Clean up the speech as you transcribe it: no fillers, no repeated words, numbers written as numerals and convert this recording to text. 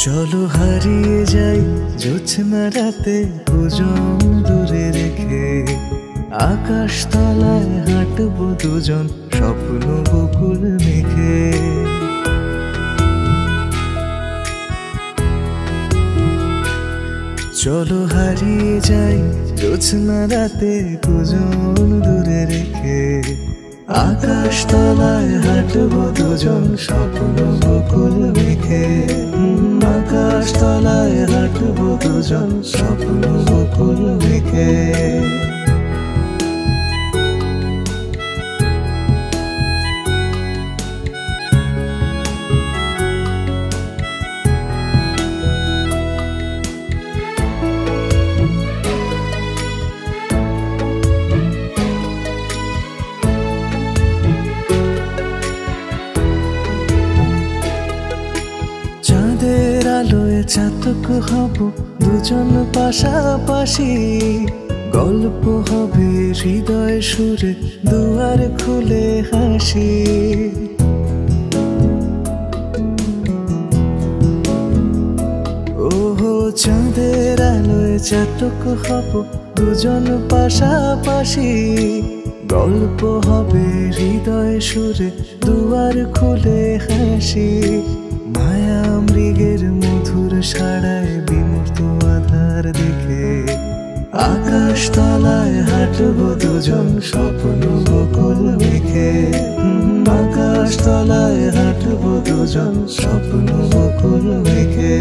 চলো হারিয়ে যাই জোছনা রাতে দুজন দূরে রেখে, আকাশ তলায় হাঁটবো দুজন স্বপ্ন বকুল মেখে। চলো হারিয়ে যাই জোছনা রাতে দুজন দূরে রেখে, আকাশ তলায় হাঁটবো দুজন স্বপ্ন বকুল মেখে। আকাশ তলায় হাঁটবো দুজন স্বপ্ন বকুল মেখে। চাঁদের আলোয় চাতক হব দুজন পাশাপাশি, গল্প হবে হৃদয় সুরে দুয়ার খুলে হাসি। ওহো চাঁদের আলোয় চাতক হব দুজন পাশাপাশি, গল্প হবে হৃদয় সুরে দুয়ার খুলে হাসি। মায়া মৃগের মধুর সাড়ায় বিমূর্ত আধার দেখে, আকাশ তলায় হাঁটবো দুজন স্বপ্ন বকুল মেখে। আকাশ তলায় হাঁটবো দুজন স্বপ্ন বকুল মেখে।